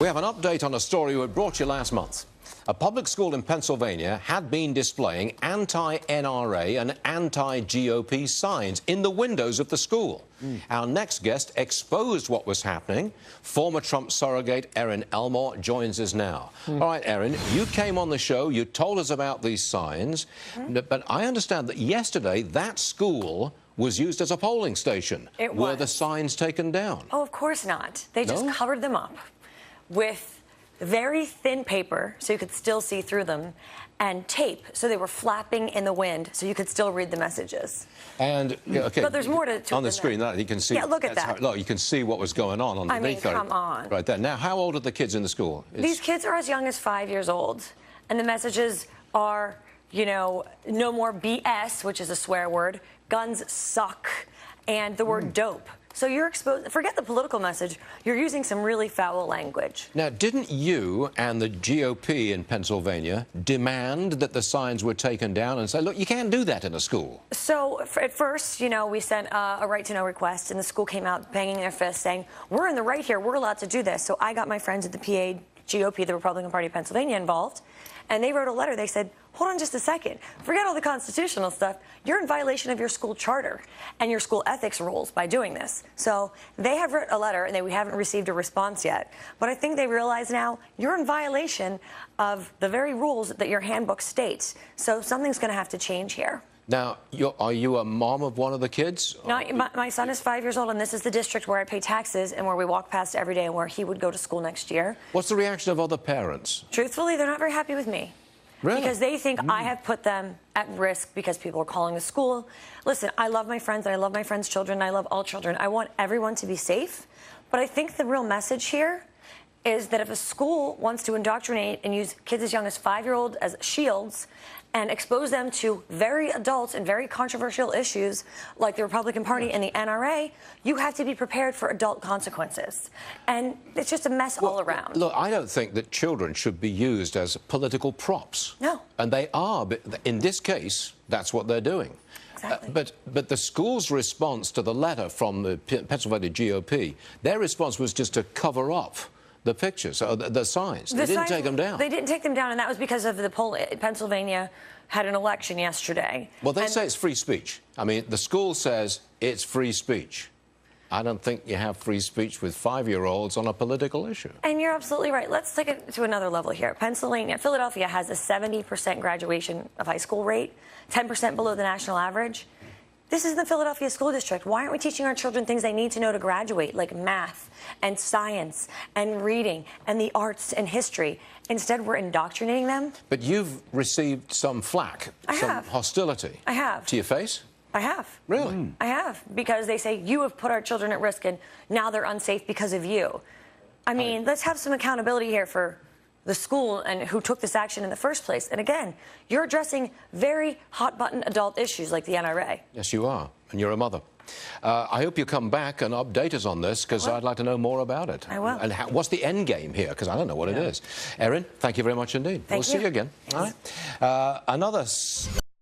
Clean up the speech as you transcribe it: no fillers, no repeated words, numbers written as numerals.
We have an update on a story we brought you last month. A public school in Pennsylvania had been displaying anti-NRA and anti-GOP signs in the windows of the school. Our next guest exposed what was happening. Former Trump surrogate Erin Elmore joins us now. All right, Erin, you came on the show, you told us about these signs, but I understand that yesterday that school was used as a polling station. It was. Were the signs taken down? Oh, of course not. They just covered them up with very thin paper so you could still see through them, and tape so they were flapping in the wind so you could still read the messages. And okay, but there's more to on the screen. That you can see. Yeah, look at that. Look, you can see what was going on underneath. I mean, come on. Right there. Now, how old are the kids in the school? These kids are as young as 5 years old, and the messages are, you know, no more BS, which is a swear word. Guns suck, and the word dope. So you're exposed. Forget the political message. You're using some really foul language. Now, didn't you and the GOP in Pennsylvania demand that the signs were taken down and say, look, you can't do that in a school? So at first, you know, we sent a right-to-know request, and the school came out banging their fists saying, we're in the right here. We're allowed to do this. So I got my friends at the PA GOP, the Republican Party of Pennsylvania, involved, and they wrote a letter. They said, hold on just a second. Forget all the constitutional stuff. You're in violation of your school charter and your school ethics rules by doing this. So they have written a letter, and we haven't received a response yet. But I think they realize now you're in violation of the very rules that your handbook states. So something's going to have to change here. Now, are you a mom of one of the kids? No, my son is 5 years old, and this is the district where I pay taxes and where we walk past every day and where he would go to school next year. What's the reaction of other parents? Truthfully, they're not very happy with me. Really? Because they think I have put them at risk because people are calling the school. Listen, I love my friends, and I love my friends' children, and I love all children. I want everyone to be safe. But I think the real message here is that if a school wants to indoctrinate and use kids as young as 5-year-olds as shields and expose them to very adult and very controversial issues like the Republican Party and the NRA, you have to be prepared for adult consequences. And it's just a mess all around. Look, I don't think that children should be used as political props. No. And they are, but in this case, that's what they're doing. Exactly. But the school's response to the letter from the Pennsylvania GOP, their response was just to cover up the pictures, the signs. They didn't take them down. They didn't take them down, and that was because of the poll. Pennsylvania had an election yesterday. Well, they say it's free speech. I mean, the school says it's free speech. I don't think you have free speech with 5-year-olds on a political issue. And you're absolutely right. Let's take it to another level here. Philadelphia has a 70% graduation of high school rate, 10% below the national average. This is the Philadelphia School District. Why aren't we teaching our children things they need to know to graduate, like math and science and reading and the arts and history? Instead, we're indoctrinating them. But you've received some flack, some hostility. I have. To your face? I have. Really? I have, because they say you have put our children at risk and now they're unsafe because of you. I mean, let's have some accountability here for the school and who took this action in the first place. And again, you're addressing very hot-button adult issues like the NRA. Yes, you are, and you're a mother. I hope you come back and update us on this, because I'd like to know more about it. I will. And what's the end game here? Because I don't know what it is. Erin, thank you very much indeed. We'll see you again. All right. Another...